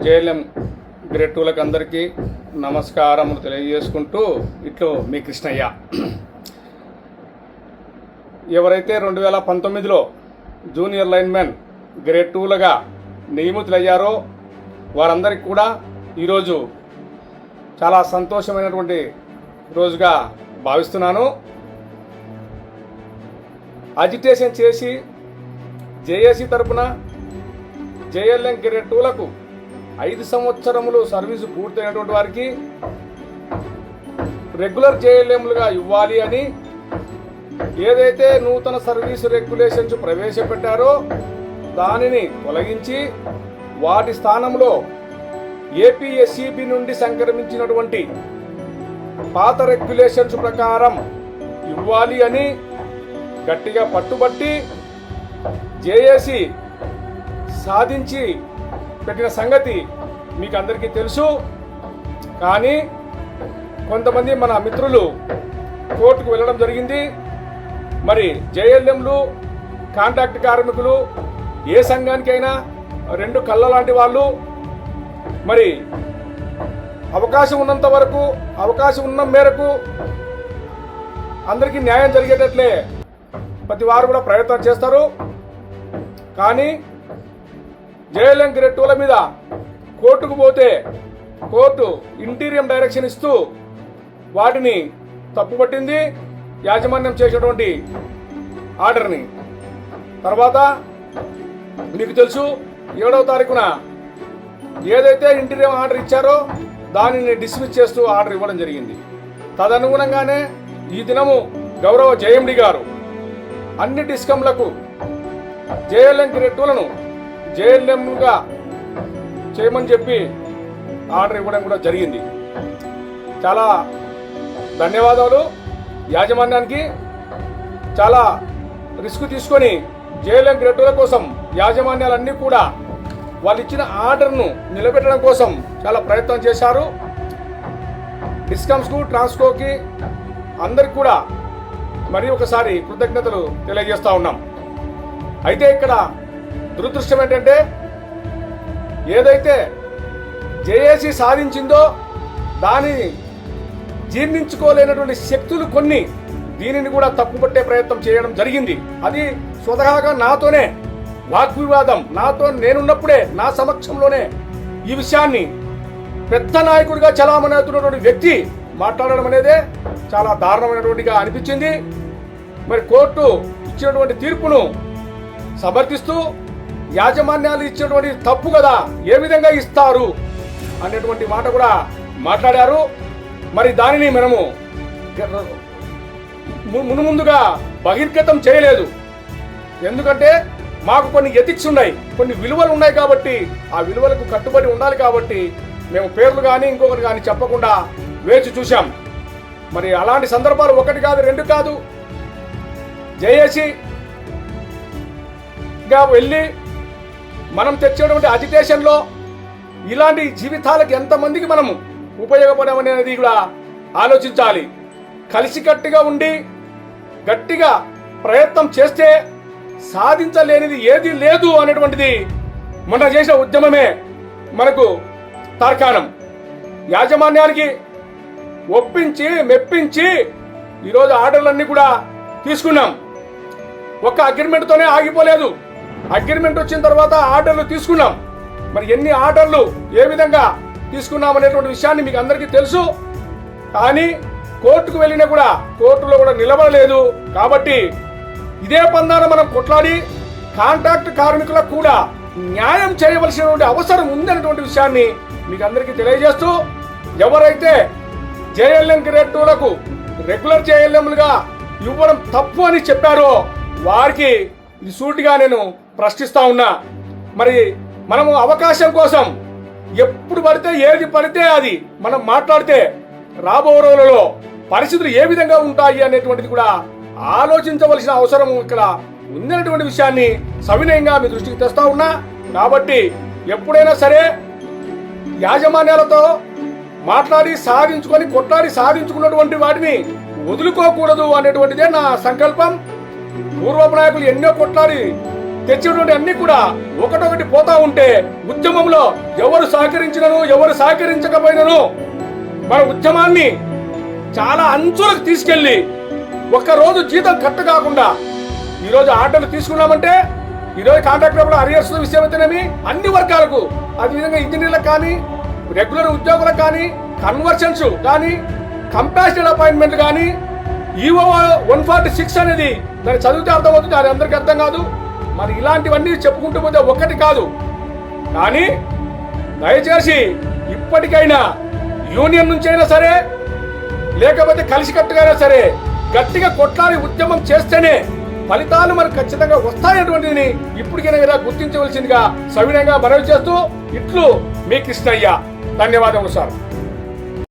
JLM grade 2లకు అందరికీ నమస్కారములు తెలియజేసుకుంటూ ఇట్లో మీ కృష్ణయ్య. ఎవరైతే 2019లో జూనియర్ లైన్మెన్ గ్రేడ్ 2లుగా నియమితులయ్యారో వారందరికీ కూడా ఈరోజు చాలా సంతోషమైనటువంటి రోజుగా భావిస్తున్నాను. అజిటేషన్ చేసి జేఏసీ తరపున జేఎల్ఎం గ్రేడ్ 2లకు 5 సంవత్సరములు సర్వీసు పూర్తయినటువంటి వారికి రెగ్యులర్ జేఎల్ఎంలుగా ఇవ్వాలి అని ఏదైతే నూతన సర్వీసు రెగ్యులేషన్స్ ప్రవేశపెట్టారో దానిని తొలగించి వాటి స్థానంలో ఏపీఎస్సీబీ నుండి సంక్రమించినటువంటి పాత రెగ్యులేషన్స్ ప్రకారం ఇవ్వాలి అని గట్టిగా పట్టుబట్టి జేఏసీ సాధించి పెట్టిన సంగతి మీకు అందరికీ తెలుసు. కానీ కొంతమంది మన మిత్రులు కోర్టుకు వెళ్ళడం జరిగింది. మరి జేఎల్ఎంలు కాంట్రాక్ట్ కార్మికులు ఏ సంఘానికైనా 2 కళ్ళ లాంటి వాళ్ళు. మరి అవకాశం ఉన్నంత వరకు అవకాశం ఉన్న మేరకు అందరికీ న్యాయం జరిగేటట్లే ప్రతి వారు కూడా ప్రయత్నం చేస్తారు. కానీ జేఎల్ఎం గ్రేడ్ 2ల మీద కోర్టుకు పోతే కోర్టు ఇంటీరియం డైరెక్షన్ ఇస్తూ వాటిని తప్పుపట్టింది యాజమాన్యం చేసినటువంటి ఆర్డర్ని. తర్వాత మీకు తెలుసు 7వ తారీఖున ఏదైతే ఇంటీరియం ఆర్డర్ ఇచ్చారో దానిని డిస్మిస్ చేస్తూ ఆర్డర్ ఇవ్వడం జరిగింది. తదనుగుణంగానే ఈ దినము గౌరవ జేఎండి గారు అన్ని డిస్కంలకు జేఎల్ఎం గ్రేడ్ 2లను జేఎల్ఎంగా చేయమని చెప్పి ఆర్డర్ ఇవ్వడం కూడా జరిగింది. చాలా ధన్యవాదాలు యాజమాన్యానికి. చాలా రిస్క్ తీసుకొని జేఎల్ఎం గ్రేడ్ 2ల కోసం యాజమాన్యాలన్నీ కూడా వాళ్ళు ఇచ్చిన ఆర్డర్ను నిలబెట్టడం కోసం చాలా ప్రయత్నం చేశారు. డిస్కమ్స్కు ట్రాన్స్కోకి అందరికి కూడా మరి ఒకసారి కృతజ్ఞతలు తెలియజేస్తూ ఉన్నాం. అయితే ఇక్కడ దురదృష్టం ఏంటంటే ఏదైతే జేఏసీ సాధించిందో దాన్ని జీర్ణించుకోలేనటువంటి శక్తులు కొన్ని దీనిని కూడా తప్పుపట్టే ప్రయత్నం చేయడం జరిగింది. అది స్వతహాగా నాతోనే వాగ్వివాదం, నాతో నేనున్నప్పుడే నా సమక్షంలోనే ఈ విషయాన్ని పెద్ద నాయకుడిగా చలామణి అవుతున్నటువంటి వ్యక్తి మాట్లాడడం అనేదే చాలా దారుణమైనటువంటిగా అనిపించింది. మరి కోర్టు ఇచ్చినటువంటి తీర్పును సమర్థిస్తూ యాజమాన్యాలు ఇచ్చినటువంటి తప్పు కదా, ఏ విధంగా ఇస్తారు అనేటువంటి మాట కూడా మాట్లాడారు. మరి దానిని మనము ముందుగా బహిర్గతం చేయలేదు. ఎందుకంటే మాకు కొన్ని ఎథిక్స్ ఉన్నాయి, కొన్ని విలువలు ఉన్నాయి కాబట్టి ఆ విలువలకు కట్టుబడి ఉండాలి కాబట్టి మేము పేర్లు కానీ ఇంకొకటి కానీ చెప్పకుండా వేచి చూశాం. మరి అలాంటి సందర్భాలు 1 కాదు 2 కాదు. జేఏసీగా వెళ్ళి మనం తెచ్చేటువంటి అజిటేషన్లో ఇలాంటి జీవితాలకు ఎంతమందికి మనము ఉపయోగపడమనేది కూడా ఆలోచించాలి. కలిసికట్టుగా ఉండి గట్టిగా ప్రయత్నం చేస్తే సాధించలేనిది ఏది లేదు అనేటువంటిది మొన్న చేసిన ఉద్యమమే మనకు తార్కాణం. యాజమాన్యానికి ఒప్పించి మెప్పించి ఈరోజు ఆర్డర్లన్నీ కూడా తీసుకున్నాం. ఒక్క అగ్రిమెంట్తోనే ఆగిపోలేదు. అగ్రిమెంట్ వచ్చిన తర్వాత ఆర్డర్లు తీసుకున్నాం. మరి ఎన్ని ఆర్డర్లు ఏ విధంగా తీసుకున్నాం అనేటువంటి విషయాన్ని మీకు అందరికీ తెలుసు. కానీ కోర్టుకు వెళ్ళినా కూడా కోర్టులో కూడా నిలబడలేదు. కాబట్టి ఇదే పందాన మనం కొట్లాడి కాంట్రాక్ట్ కార్మికులకు కూడా న్యాయం చేయవలసినటువంటి అవసరం ఉందనేటువంటి విషయాన్ని మీకు అందరికీ తెలియజేస్తూ, ఎవరైతే జేఎల్ఎం గ్రేడ్ 2లకు రెగ్యులర్ జేఎల్ఎంలుగా ఇవ్వడం తప్పు అని చెప్పారో వారికి ఇది సూటిగా నేను ప్రశ్నిస్తా ఉన్నా. మరి మనము అవకాశం కోసం ఎప్పుడు పడితే ఏది పడితే అది మనం మాట్లాడితే రాబో రోజులలో పరిస్థితులు ఏ విధంగా ఉంటాయి అనేటువంటిది కూడా ఆలోచించవలసిన అవసరం ఇక్కడ ఉందనేటువంటి విషయాన్ని సవినయంగా మీ దృష్టికి తెస్తా ఉన్నా. కాబట్టి ఎప్పుడైనా సరే యాజమాన్యాలతో మాట్లాడి సాధించుకొని కొట్లాడి సాధించుకున్నటువంటి వాటిని వదులుకోకూడదు అనేటువంటిదే నా సంకల్పం. పూర్వపు నాయకులు ఎన్నో కొట్లాడి తెచ్చినటువంటి అన్ని కూడా ఒకటొకటి పోతా ఉంటే ఉద్యమంలో ఎవరు సహకరించినను ఎవరు సహకరించకపోయినను మన ఉద్యమాన్ని చాలా అంచులకు తీసుకెళ్లి ఒక్కరోజు జీతం కట్ట కాకుండా ఈరోజు ఆర్డర్లు తీసుకున్నామంటే ఈరోజు కాంట్రాక్టర్ అరియర్స్ విషయం అయితేనేమి అన్ని వర్గాలకు అదేవిధంగా ఇంజనీర్లకు కానీ రెగ్యులర్ ఉద్యోగులకు కానీ కన్వర్షన్స్ కానీ కంపాషనల్ అపాయింట్మెంట్ కానీ ఈఓ 146 అనేది దాన్ని చదివితే అర్థమవుతుంది, అది అందరికీ అర్థం కాదు. మరి ఇలాంటివన్నీ చెప్పుకుంటూ పోతే ఒక్కటి కాదు. కానీ దయచేసి ఇప్పటికైనా యూనియన్ నుంచి అయినా సరే లేకపోతే కలిసికట్టుగా సరే గట్టిగా కొట్లాడి ఉద్యమం చేస్తేనే ఫలితాలు మనకు ఖచ్చితంగా వస్తాయనేటువంటిది ఇప్పటికైనా గుర్తించవలసిందిగా సవినయంగా మనవి చేస్తూ ఇట్లు మీ కృష్ణయ్య. ధన్యవాదములు సార్.